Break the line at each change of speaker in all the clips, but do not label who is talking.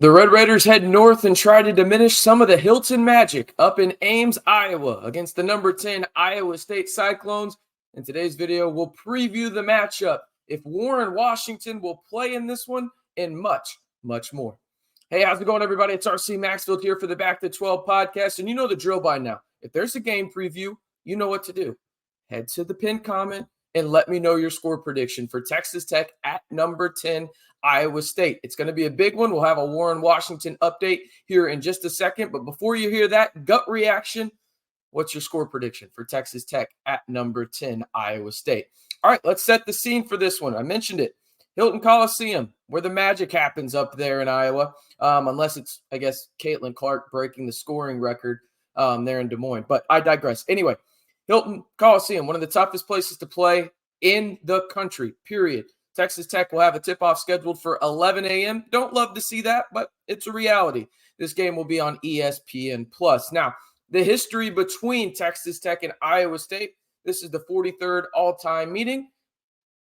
The Red Raiders head north and try to diminish some of the Hilton magic up in Ames, Iowa against the number 10 Iowa State Cyclones. In today's video, we'll preview the matchup, if Warren Washington will play in this one, and much, much more. Hey, how's it going, everybody? It's RC Maxfield here for the Back to 12 podcast, and you know the drill by now. If there's a game preview, you know what to do. Head to the pinned comment and let me know your score prediction for Texas Tech at number 10 Iowa State. It's going to be a big one. We'll have a Warren Washington update here in just a second. But before you hear that gut reaction, what's your score prediction for Texas Tech at number 10 Iowa State? All right, let's set the scene for this one. I mentioned it. Hilton Coliseum, where the magic happens up there in Iowa, unless it's, I guess, Caitlin Clark breaking the scoring record there in Des Moines. But I digress. Anyway, Hilton Coliseum, one of the toughest places to play in the country, period. Texas Tech will have a tip-off scheduled for 11 a.m. Don't love to see that, but it's a reality. This game will be on ESPN+. Now, the history between Texas Tech and Iowa State, this is the 43rd all-time meeting,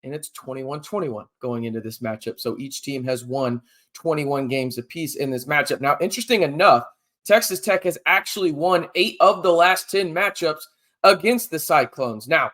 and it's 21-21 going into this matchup. So each team has won 21 games apiece in this matchup. Now, interesting enough, Texas Tech has actually won 8 of the last 10 matchups against the Cyclones. Now,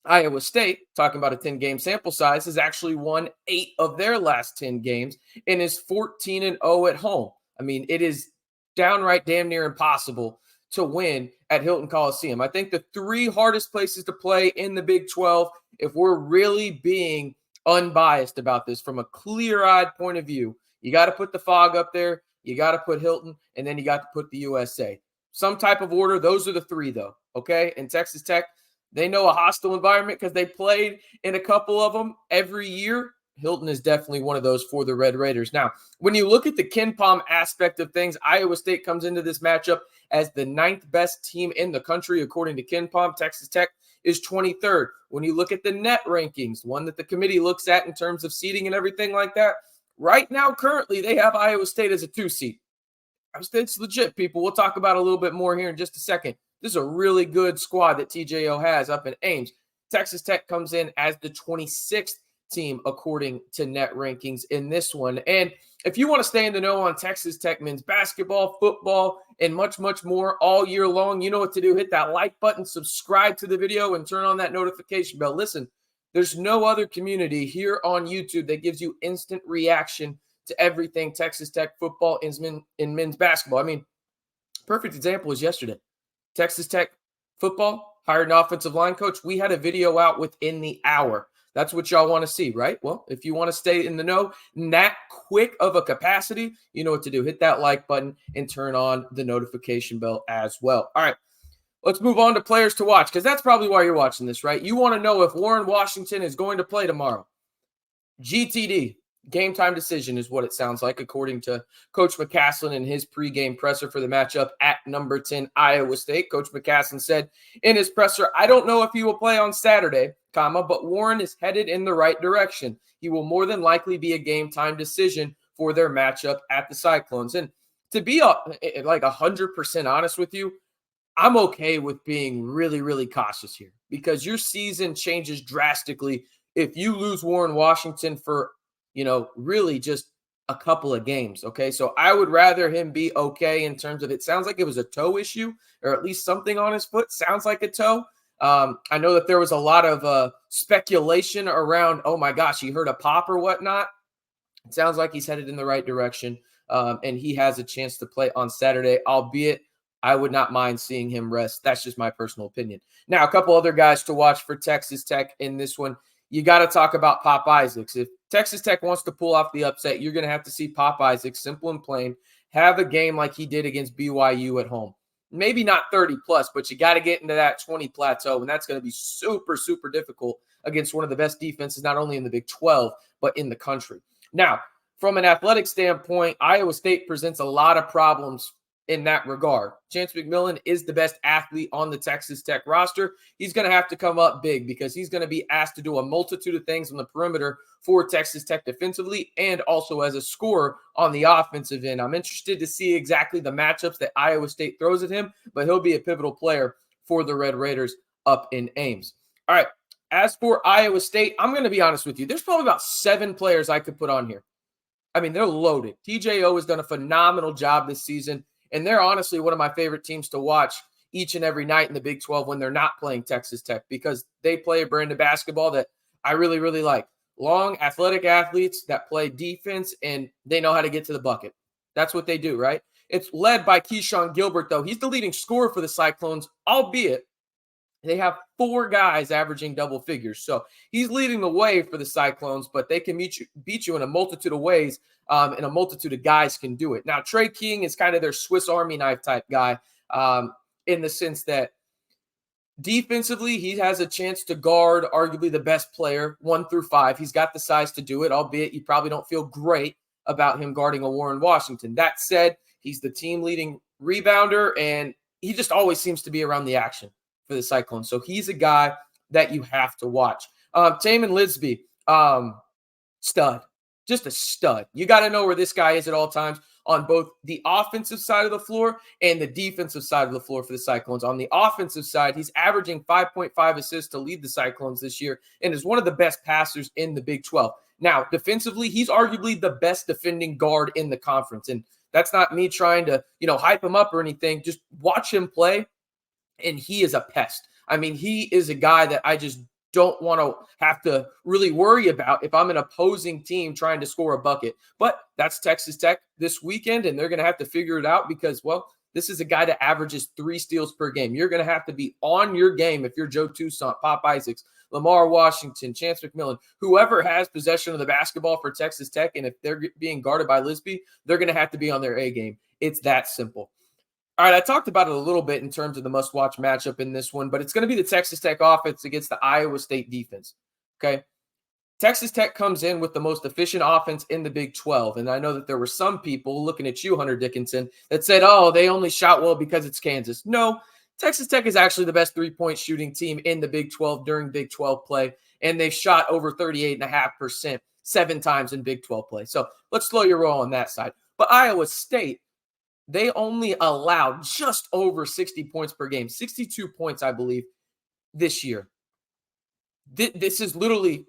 Iowa State, talking about a 10-game sample size, has actually won 8 of their last 10 games and is 14-0 at home. I mean, it is downright damn near impossible to win at Hilton Coliseum. I think the 3 hardest places to play in the Big 12, if we're really being unbiased about this from a clear-eyed point of view, you got to put the Fog up there, you got to put Hilton, and then you got to put the USA. Some type of order. Those are the 3, though, okay? And Texas Tech, they know a hostile environment because they played in a couple of them every year. Hilton is definitely one of those for the Red Raiders. Now, when you look at the KenPom aspect of things, Iowa State comes into this matchup as the 9th best team in the country, according to KenPom. Texas Tech is 23rd. When you look at the net rankings, one that the committee looks at in terms of seeding and everything like that, right now, currently, they have Iowa State as a 2 seed. Iowa State's legit, people. We'll talk about it a little bit more here in just a second. This is a really good squad that TJO has up in Ames. Texas Tech comes in as the 26th team according to net rankings in this one. And if you want to stay in the know on Texas Tech men's basketball, football, and much, much more all year long, you know what to do. Hit that like button, subscribe to the video, and turn on that notification bell. Listen, there's no other community here on YouTube that gives you instant reaction to everything Texas Tech football and men's basketball. I mean, perfect example is yesterday. Texas Tech football hired an offensive line coach. We had a video out within the hour. That's what y'all want to see, right? Well, if you want to stay in the know in that quick of a capacity, you know what to do. Hit that like button and turn on the notification bell as well. All right, let's move on to players to watch, because that's probably why you're watching this, right? You want to know if Warren Washington is going to play tomorrow. GTD. Game time decision is what it sounds like, according to Coach McCasland in his pregame presser for the matchup at number 10 Iowa State. Coach McCasland said in his presser, "I don't know if he will play on Saturday, but Warren is headed in the right direction. He will more than likely be a game time decision for their matchup at the Cyclones." And to be like 100% honest with you, I'm okay with being really, really cautious here, because your season changes drastically if you lose Warren Washington for really just a couple of games, okay? So I would rather him be okay in terms of, it sounds like it was a toe issue, or at least something on his foot. Sounds like a toe. I know that there was a lot of speculation around, oh my gosh, he heard a pop or whatnot. It sounds like he's headed in the right direction, and he has a chance to play on Saturday, albeit I would not mind seeing him rest. That's just my personal opinion. Now, a couple other guys to watch for Texas Tech in this one. You got to talk about Pop Isaacs. If Texas Tech wants to pull off the upset, you're going to have to see Pop Isaacs, simple and plain, have a game like he did against BYU at home. Maybe not 30-plus, but you got to get into that 20 plateau, and that's going to be super, super difficult against one of the best defenses, not only in the Big 12, but in the country. Now, from an athletic standpoint, Iowa State presents a lot of problems in that regard. Chance McMillan is the best athlete on the Texas Tech roster. He's going to have to come up big, because he's going to be asked to do a multitude of things on the perimeter for Texas Tech defensively, and also as a scorer on the offensive end. I'm interested to see exactly the matchups that Iowa State throws at him, but he'll be a pivotal player for the Red Raiders up in Ames. All right, as for Iowa State, I'm going to be honest with you. There's probably about 7 players I could put on here. I mean, they're loaded. TJO has done a phenomenal job this season, and they're honestly one of my favorite teams to watch each and every night in the Big 12 when they're not playing Texas Tech, because they play a brand of basketball that I really, really like. Long, athletic athletes that play defense, and they know how to get to the bucket. That's what they do, right? It's led by Keyshawn Gilbert, though. He's the leading scorer for the Cyclones, albeit they have 4 guys averaging double figures. So he's leading the way for the Cyclones, but they can beat you in a multitude of ways, and a multitude of guys can do it. Now, Trey King is kind of their Swiss Army knife type guy, in the sense that defensively, he has a chance to guard arguably the best player 1 through 5. He's got the size to do it, albeit you probably don't feel great about him guarding a Warren Washington. That said, he's the team leading rebounder, and he just always seems to be around the action for the Cyclones. So he's a guy that you have to watch. Tamin Lisby, stud, just a stud. You got to know where this guy is at all times on both the offensive side of the floor and the defensive side of the floor for the Cyclones. On the offensive side, he's averaging 5.5 assists to lead the Cyclones this year and is one of the best passers in the Big 12. Now, defensively, he's arguably the best defending guard in the conference. And that's not me trying to, hype him up or anything. Just watch him play, and he is a pest. I mean, he is a guy that I just don't want to have to really worry about if I'm an opposing team trying to score a bucket. But that's Texas Tech this weekend, and they're going to have to figure it out because, well, this is a guy that averages 3 steals per game. You're going to have to be on your game if you're Joe Toussaint, Pop Isaacs, Lamar Washington, Chance McMillan, whoever has possession of the basketball for Texas Tech, and if they're being guarded by Lisby, they're going to have to be on their A game. It's that simple. All right, I talked about it a little bit in terms of the must-watch matchup in this one, but it's going to be the Texas Tech offense against the Iowa State defense, okay? Texas Tech comes in with the most efficient offense in the Big 12, and I know that there were some people looking at you, Hunter Dickinson, that said, oh, they only shot well because it's Kansas. No, Texas Tech is actually the best three-point shooting team in the Big 12 during Big 12 play, and they've shot over 38.5% 7 times in Big 12 play. So let's slow your roll on that side. But Iowa State, they only allowed just over 60 points per game, 62 points, I believe, this year. This is literally,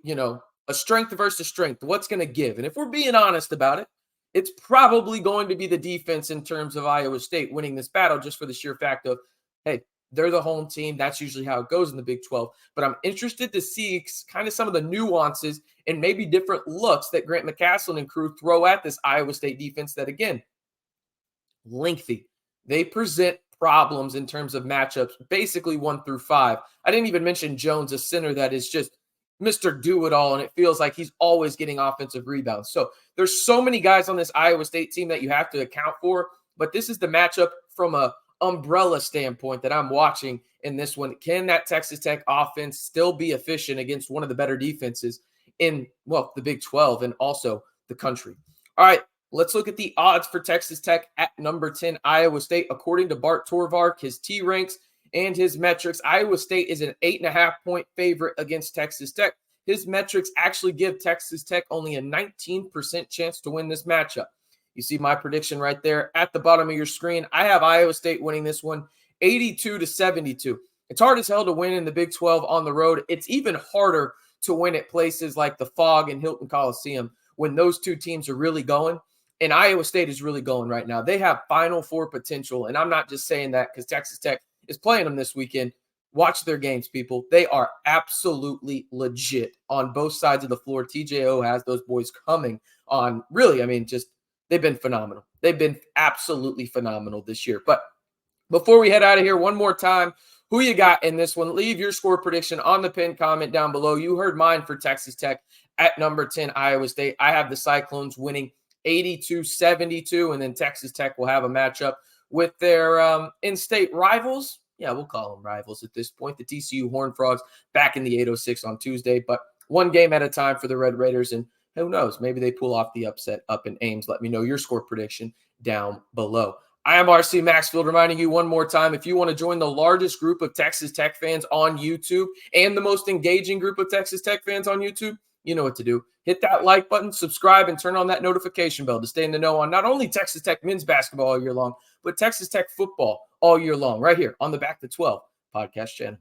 a strength versus strength. What's going to give? And if we're being honest about it, it's probably going to be the defense in terms of Iowa State winning this battle just for the sheer fact of, hey, they're the home team. That's usually how it goes in the Big 12. But I'm interested to see kind of some of the nuances and maybe different looks that Grant McCasland and crew throw at this Iowa State defense that, again, lengthy. They present problems in terms of matchups, basically 1 through 5. I didn't even mention Jones, a center that is just Mr. Do-It-All, and it feels like he's always getting offensive rebounds. So there's so many guys on this Iowa State team that you have to account for, but this is the matchup from a umbrella standpoint that I'm watching in this one. Can that Texas Tech offense still be efficient against one of the better defenses in, well, the Big 12 and also the country? All right. Let's look at the odds for Texas Tech at number 10, Iowa State. According to Bart Torvark, his T ranks and his metrics, Iowa State is an 8.5-point favorite against Texas Tech. His metrics actually give Texas Tech only a 19% chance to win this matchup. You see my prediction right there at the bottom of your screen. I have Iowa State winning this one 82-72. It's hard as hell to win in the Big 12 on the road. It's even harder to win at places like the Fog and Hilton Coliseum when those two teams are really going. And Iowa State is really going right now. They have Final Four potential. And I'm not just saying that because Texas Tech is playing them this weekend. Watch their games, people. They are absolutely legit on both sides of the floor. TJO has those boys coming on. Really, they've been phenomenal. They've been absolutely phenomenal this year. But before we head out of here, one more time, who you got in this one? Leave your score prediction on the pinned comment down below. You heard mine for Texas Tech at number 10, Iowa State. I have the Cyclones winning 82-72, and then Texas Tech will have a matchup with their in-state rivals. Yeah, we'll call them rivals at this point. The TCU Horned Frogs back in the 806 on Tuesday, but one game at a time for the Red Raiders, and who knows, maybe they pull off the upset up in Ames. Let me know your score prediction down below. I am RC Maxfield, reminding you one more time, if you want to join the largest group of Texas Tech fans on YouTube and the most engaging group of Texas Tech fans on YouTube, you know what to do. Hit that like button, subscribe, and turn on that notification bell to stay in the know on not only Texas Tech men's basketball all year long, but Texas Tech football all year long, right here on the Back to 12 podcast channel.